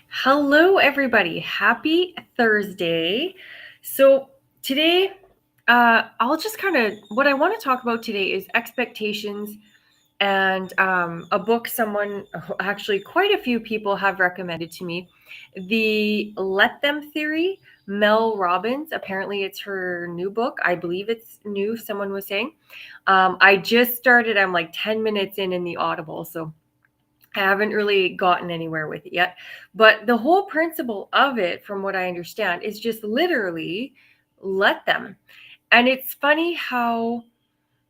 Hello, everybody. Happy Thursday. So, today, I'll just what I want to talk about today is expectations and a book actually, quite a few people have recommended to me. The Let Them Theory, Mel Robbins. Apparently, it's her new book. I believe it's new, someone was saying. I just started, I'm like 10 minutes in the Audible. So, I haven't really gotten anywhere with it yet. But the whole principle of it, from what I understand, is just literally let them. And it's funny how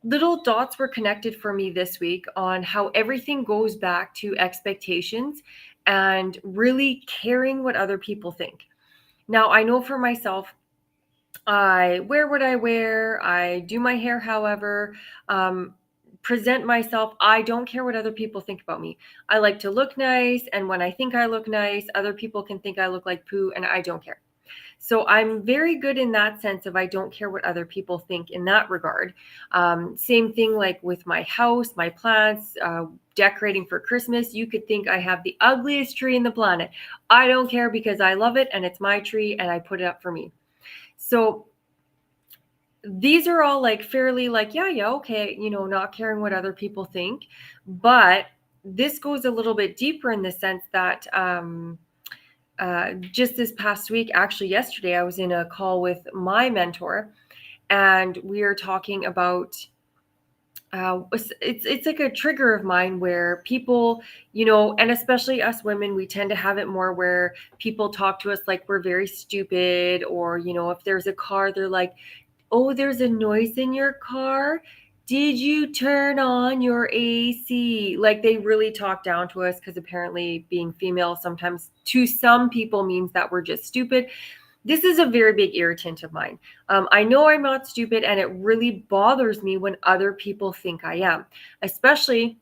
little dots were connected for me this week on how everything goes back to expectations and really caring what other people think. Now, I know for myself, I wear what I wear. I do my hair, however, um, present myself. I don't care what other people think about me. I like to look nice. And when I think I look nice, other people can think I look like poo, and I don't care. So I'm very good in that sense of I don't care what other people think in that regard. Same thing like with my house, my plants, decorating for Christmas. You could think I have the ugliest tree in the planet. I don't care because I love it and it's my tree and I put it up for me. So these are all like fairly like, yeah, okay, not caring what other people think. But this goes a little bit deeper in the sense that just this past week, actually yesterday, I was in a call with my mentor and we are talking about it's like a trigger of mine where people, and especially us women, we tend to have it more where people talk to us like we're very stupid, or if there's a car, they're like, oh, there's a noise in your car. Did you turn on your AC? Like they really talk down to us because apparently being female sometimes to some people means that we're just stupid. This is a very big irritant of mine. I know I'm not stupid, and it really bothers me when other people think I am, especially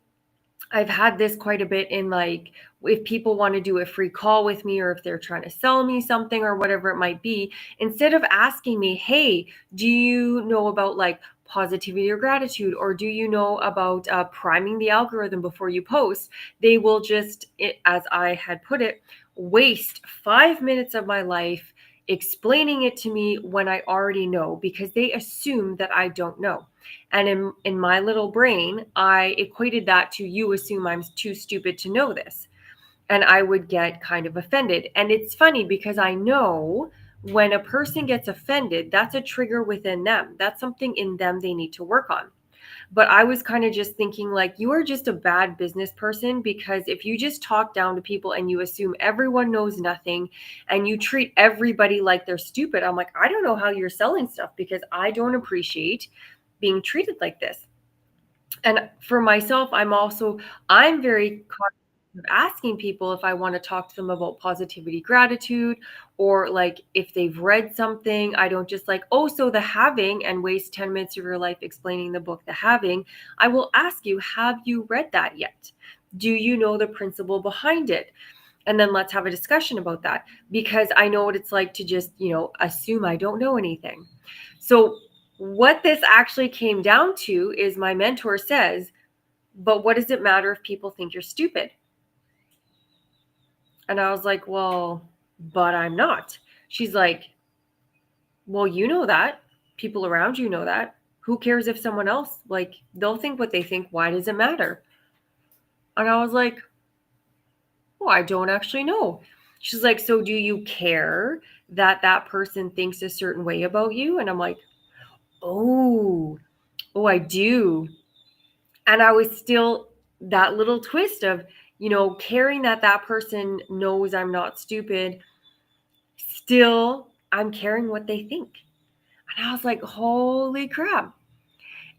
I've had this quite a bit in like if people want to do a free call with me or if they're trying to sell me something or whatever it might be, instead of asking me, hey, do you know about like positivity or gratitude, or do you know about priming the algorithm before you post, they will just, as I had put it, waste 5 minutes of my life explaining it to me when I already know because they assume that I don't know. And in my little brain, I equated that to you assume I'm too stupid to know this. And I would get kind of offended. And it's funny because I know when a person gets offended, that's a trigger within them. That's something in them they need to work on. But I was kind of just thinking, like, you are just a bad business person because if you just talk down to people and you assume everyone knows nothing and you treat everybody like they're stupid, I'm like, I don't know how you're selling stuff because I don't appreciate being treated like this. And for myself, I'm very conscious of asking people if I want to talk to them about positivity, gratitude, or like if they've read something. I don't just like, oh, so The Having, and waste 10 minutes of your life explaining the book, The Having. I will ask you, have you read that yet? Do you know the principle behind it? And then let's have a discussion about that because I know what it's like to just, assume I don't know anything. So what this actually came down to is my mentor says, but what does it matter if people think you're stupid? And I was like, well, but I'm not. She's like, well, you know that. People around you know that. Who cares if someone else, like, they'll think what they think. Why does it matter? And I was like, well, I don't actually know. She's like, so do you care that that person thinks a certain way about you? And I'm like, oh, I do. And I was still that little twist of, caring that that person knows I'm not stupid. Still, I'm caring what they think. And I was like, holy crap.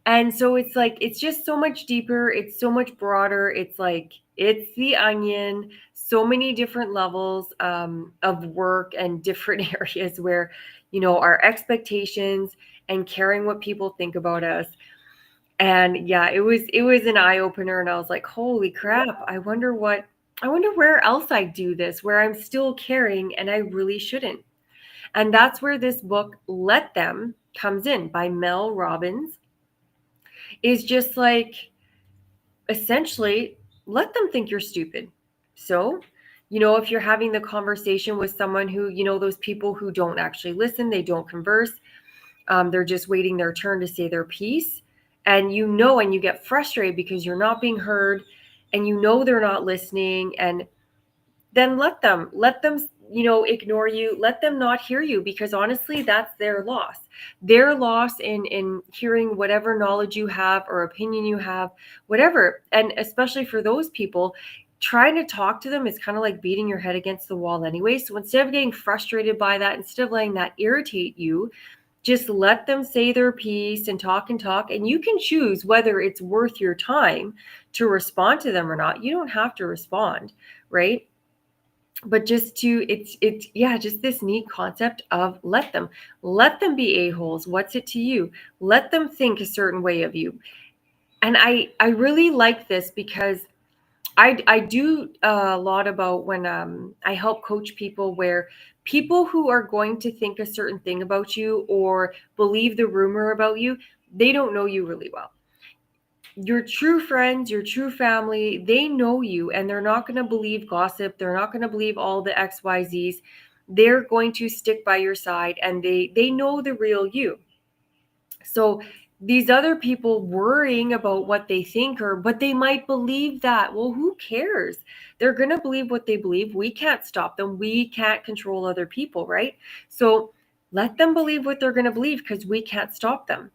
And so it's like, it's just so much deeper. It's so much broader. It's like, it's the onion, so many different levels of work and different areas where, our expectations and caring what people think about us. And yeah, it was an eye opener. And I was like, holy crap. I wonder where else I do this, where I'm still caring and I really shouldn't. And that's where this book, Let Them, comes in by Mel Robbins, is just like essentially let them think you're stupid. So if you're having the conversation with someone who, those people who don't actually listen, they don't converse, they're just waiting their turn to say their piece. And and you get frustrated because you're not being heard, and they're not listening. And then let them ignore you, let them not hear you, because honestly, that's their loss in hearing whatever knowledge you have or opinion you have, whatever. And especially for those people, trying to talk to them is kind of like beating your head against the wall anyway. So instead of getting frustrated by that, instead of letting that irritate you, just let them say their piece and talk and talk, and you can choose whether it's worth your time to respond to them or not. You don't have to respond, right? But it's yeah, just this neat concept of let them be a-holes. What's it to you? Let them think a certain way of you. And I really like this because I do a lot about when I help coach people, where people who are going to think a certain thing about you or believe the rumor about you, they don't know you really well. Your true friends, your true family, they know you, and they're not going to believe gossip. They're not going to believe all the XYZs. They're going to stick by your side, and they know the real you. So these other people worrying about what they think, or but they might believe that. Well, who cares? They're going to believe what they believe. We can't stop them. We can't control other people, right? So let them believe what they're going to believe, because we can't stop them.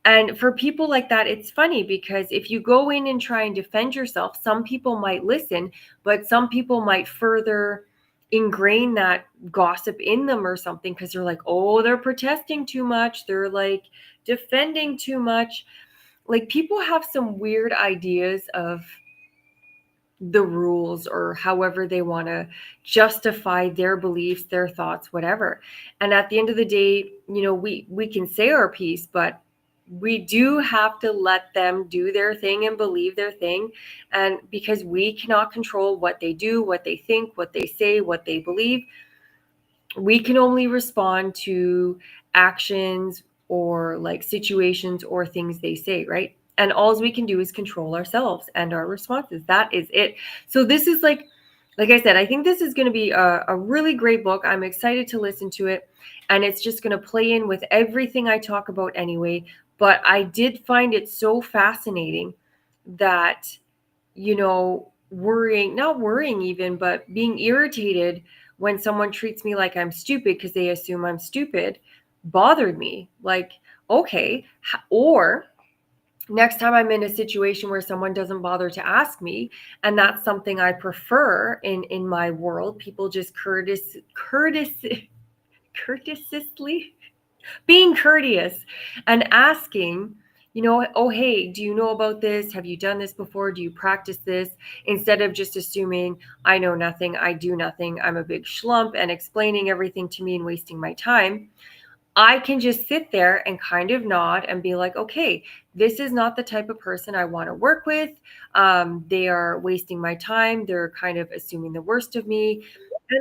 And for people like that, it's funny because if you go in and try and defend yourself, some people might listen, but some people might further ingrain that gossip in them or something, because they're like, oh, they're protesting too much. They're like defending too much. Like, people have some weird ideas of the rules, or however they want to justify their beliefs, their thoughts, whatever. And at the end of the day, we can say our piece, but we do have to let them do their thing and believe their thing. And because we cannot control what they do, what they think, what they say, what they believe, we can only respond to actions or like situations or things they say, right? And all we can do is control ourselves and our responses. That is it. So this is like I said, I think this is going to be a really great book. I'm excited to listen to it, and it's just going to play in with everything I talk about anyway. But I did find it so fascinating that, not worrying even, but being irritated when someone treats me like I'm stupid because they assume I'm stupid, bothered me. Like, okay, or next time I'm in a situation where someone doesn't bother to ask me, and that's something I prefer in my world, people just courteously being courteous and asking, oh, hey, do you know about this? Have you done this before? Do you practice this? Instead of just assuming I know nothing, I do nothing, I'm a big schlump, and explaining everything to me and wasting my time, I can just sit there and kind of nod and be like, okay, this is not the type of person I want to work with. They are wasting my time. They're kind of assuming the worst of me.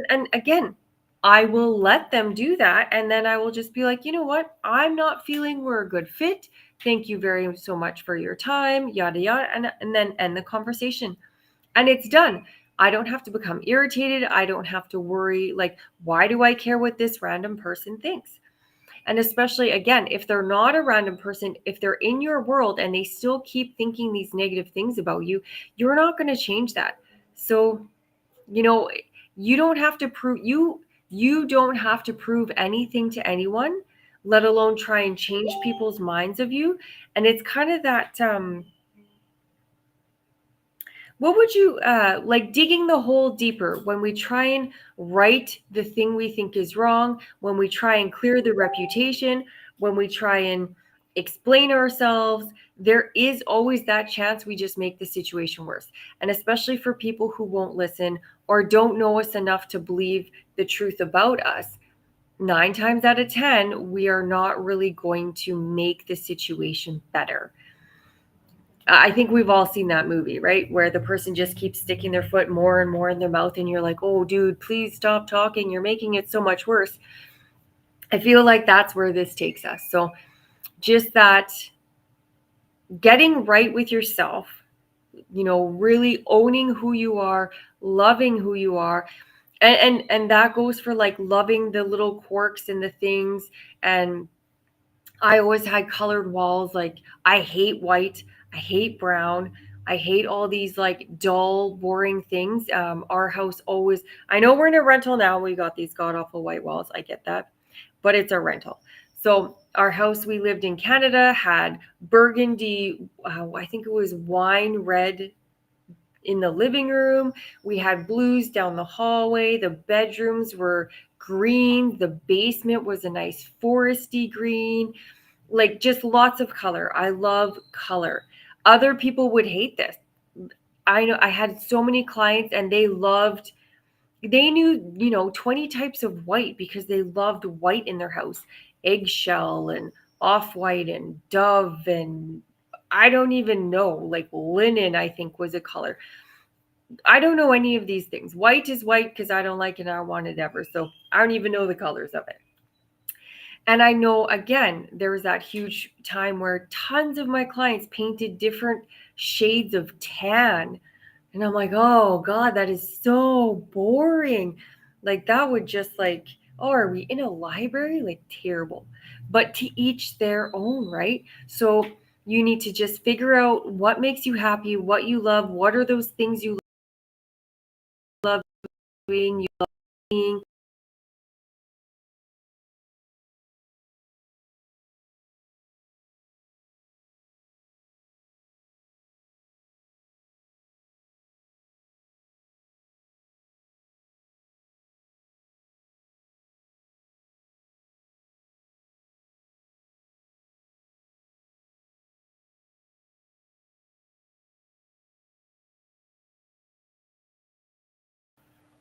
And again, I will let them do that. And then I will just be like, you know what? I'm not feeling we're a good fit. Thank you very so much for your time, yada, yada. And then end the conversation. And it's done. I don't have to become irritated. I don't have to worry, like, why do I care what this random person thinks? And especially, again, if they're not a random person, if they're in your world and they still keep thinking these negative things about you, you're not going to change that. So, you know, you don't have to prove anything to anyone, let alone try and change people's minds of you. And it's kind of that what would you like, digging the hole deeper when we try and right the thing we think is wrong, when we try and clear the reputation, when we try and explain ourselves, there is always that chance we just make the situation worse. And especially for people who won't listen or don't know us enough to believe the truth about us, 9 times out of 10, we are not really going to make the situation better. I think we've all seen that movie, right? Where the person just keeps sticking their foot more and more in their mouth, and you're like, oh, dude, please stop talking. You're making it so much worse. I feel like that's where this takes us. So just that getting right with yourself, really owning who you are, loving who you are. And that goes for like loving the little quirks and the things. And I always had colored walls. Like, I hate white, I hate brown, I hate all these like dull, boring things. Our house always, I know we're in a rental now. We got these god awful white walls. I get that, but it's a rental. So our house we lived in Canada had burgundy, I think it was wine red in the living room. We had blues down the hallway. The bedrooms were green. The basement was a nice foresty green, like just lots of color. I love color. Other people would hate this. I know I had so many clients and they knew, 20 types of white because they loved white in their house. Eggshell and off-white and dove and I don't even know, like linen, I think was a color. I don't know any of these things. White is white because I don't like it and I don't want it ever. So I don't even know the colors of it. And I know, again, there was that huge time where tons of my clients painted different shades of tan. And I'm like, oh God, that is so boring. Like, that would just like, oh, are we in a library? Like, terrible. But to each their own, right? So you need to just figure out what makes you happy, what you love, what are those things you love doing, you love being.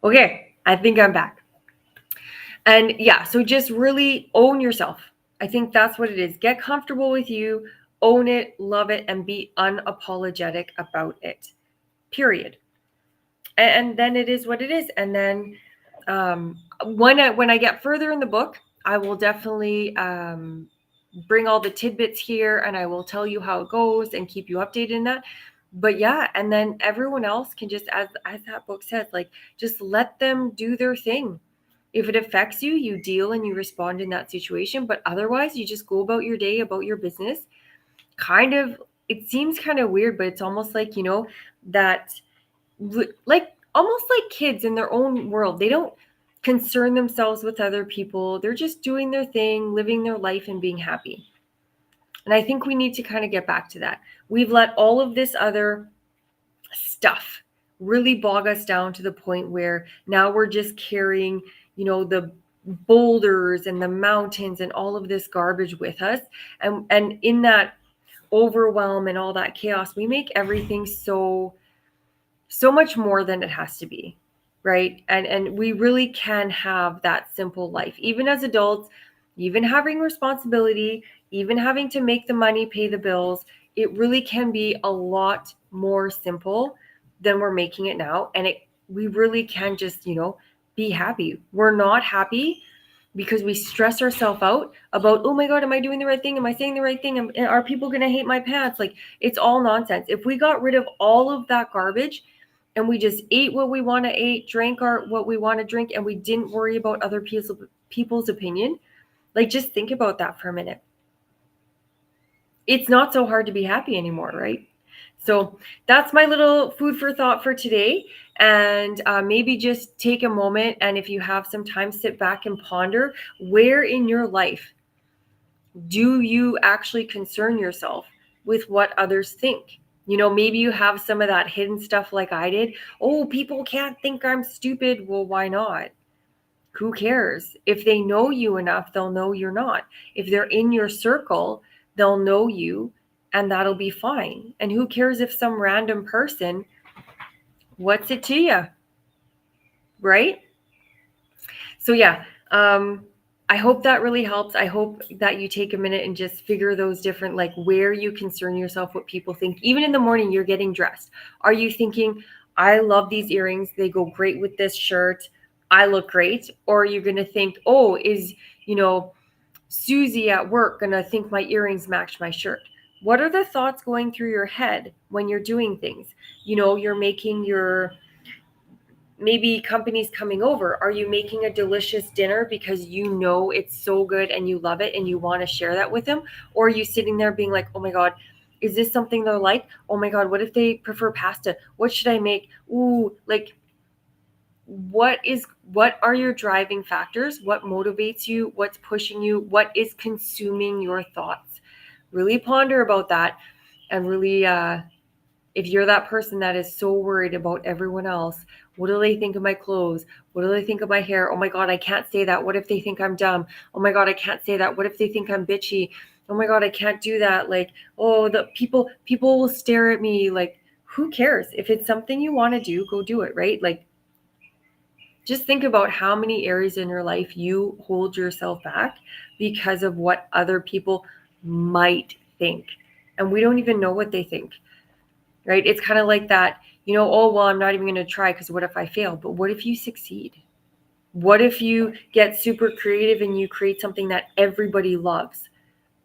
Okay, I think I'm back. And yeah, so just really own yourself. I think that's what it is. Get comfortable with you, own it, love it, and be unapologetic about it. Period. And then it is what it is. And then when I get further in the book, I will definitely bring all the tidbits here and I will tell you how it goes and keep you updated in that. But yeah, and then everyone else can just, as that book says, like just let them do their thing. If it affects you, you deal and you respond in that situation. But otherwise, you just go about your day, about your business. Kind of, it seems kind of weird, but it's almost like, that like almost like kids in their own world. They don't concern themselves with other people. They're just doing their thing, living their life and being happy. And I think we need to kind of get back to that. We've let all of this other stuff really bog us down to the point where now we're just carrying, the boulders and the mountains and all of this garbage with us. And in that overwhelm and all that chaos, we make everything so much more than it has to be, right? And we really can have that simple life even as adults, even having responsibility, even having to make the money, pay the bills. It really can be a lot more simple than we're making it now. And we really can just, be happy. We're not happy because we stress ourselves out about, oh my God, am I doing the right thing? Am I saying the right thing? Are people going to hate my pants? Like, it's all nonsense. If we got rid of all of that garbage and we just ate what we want to eat, drank what we want to drink, and we didn't worry about other people's opinion, like, just think about that for a minute. It's not so hard to be happy anymore, right? So that's my little food for thought for today. And maybe just take a moment, and if you have some time, sit back and ponder, where in your life do you actually concern yourself with what others think? Maybe you have some of that hidden stuff like I did. Oh, people can't think I'm stupid. Well, why not? Who cares? If they know you enough, they'll know you're not. If they're in your circle, they'll know you and that'll be fine. And who cares if some random person, what's it to you? Right? So yeah, I hope that really helps. I hope that you take a minute and just figure those different, like, where you concern yourself, what people think. Even in the morning, you're getting dressed. Are you thinking, I love these earrings. They go great with this shirt. I look great. Or are you going to think, oh, is, Susie at work going to think my earrings match my shirt? What are the thoughts going through your head when you're doing things? You're making your, maybe companies coming over. Are you making a delicious dinner because it's so good and you love it and you want to share that with them? Or are you sitting there being like, oh my God, is this something they're like? Oh my God, what if they prefer pasta? What should I make? Ooh, like, what are your driving factors? What motivates you? What's pushing you? What is consuming your thoughts? Really ponder about that, and really, if you're that person that is so worried about everyone else, what do they think of my clothes? What do they think of my hair? Oh my God, I can't say that. What if they think I'm dumb? Oh my God, I can't say that. What if they think I'm bitchy? Oh my God, I can't do that. Like, oh, the people will stare at me. Like, who cares? If it's something you want to do, go do it, right? Like, just think about how many areas in your life you hold yourself back because of what other people might think. And we don't even know what they think, right? It's kind of like that, oh, well, I'm not even going to try because what if I fail? But what if you succeed? What if you get super creative and you create something that everybody loves?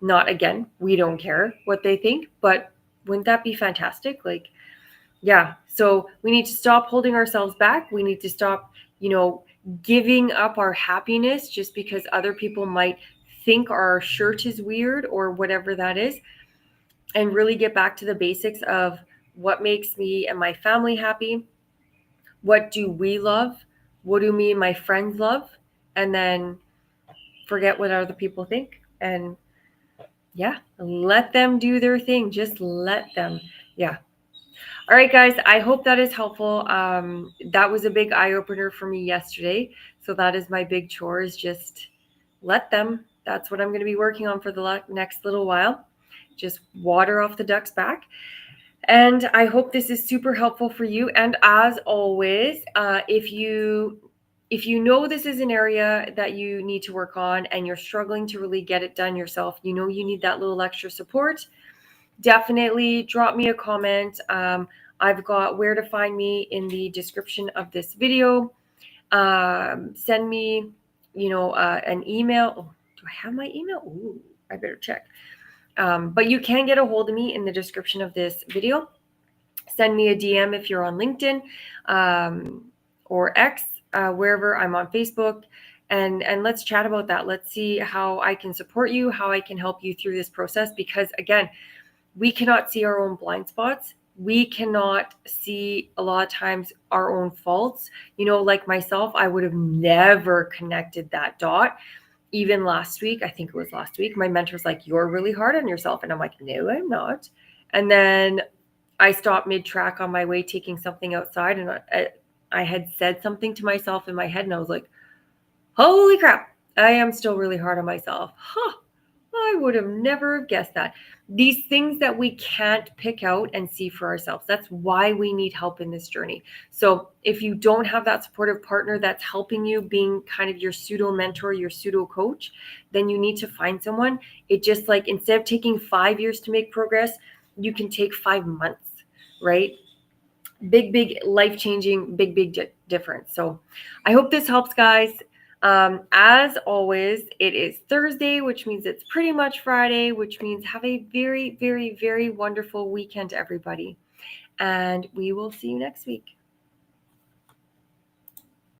Not, again, we don't care what they think, but wouldn't that be fantastic? Like, yeah. So we need to stop holding ourselves back. We need to stop, giving up our happiness just because other people might think our shirt is weird or whatever that is, and really get back to the basics of what makes me and my family happy. What do we love? What do me and my friends love? And then forget what other people think. And yeah, let them do their thing. Just let them. Yeah. All right, guys, I hope that is helpful. That was a big eye opener for me yesterday. So that is my big chore, is just let them. That's what I'm going to be working on for the next little while. Just water off the duck's back. And I hope this is super helpful for you. And as always, if you know this is an area that you need to work on and you're struggling to really get it done yourself, you need that little extra support, definitely drop me a comment. I've got where to find me in the description of this video. Send me, an email. Oh, do I have my email? Ooh, I better check. But you can get a hold of me in the description of this video. Send me a DM if you're on LinkedIn, or X, wherever. I'm on Facebook. And let's chat about that. Let's see how I can support you, how I can help you through this process. Because again, we cannot see our own blind spots. We cannot see a lot of times our own faults. Like myself, I would have never connected that dot. Even last week, I think it was last week, my mentor's like, you're really hard on yourself. And I'm like, no, I'm not. And then I stopped mid-track on my way taking something outside, and I had said something to myself in my head, and I was like, holy crap, I am still really hard on myself. Huh. I would have never have guessed that. These things that we can't pick out and see for ourselves. That's why we need help in this journey. So if you don't have that supportive partner that's helping you, being kind of your pseudo mentor, your pseudo coach, then you need to find someone. It just, like, instead of taking 5 years to make progress, you can take 5 months, right? Big life-changing, big difference. So I hope this helps, guys. As always, it is Thursday, which means it's pretty much Friday, which means have a very, very, very wonderful weekend, everybody. And we will see you next week.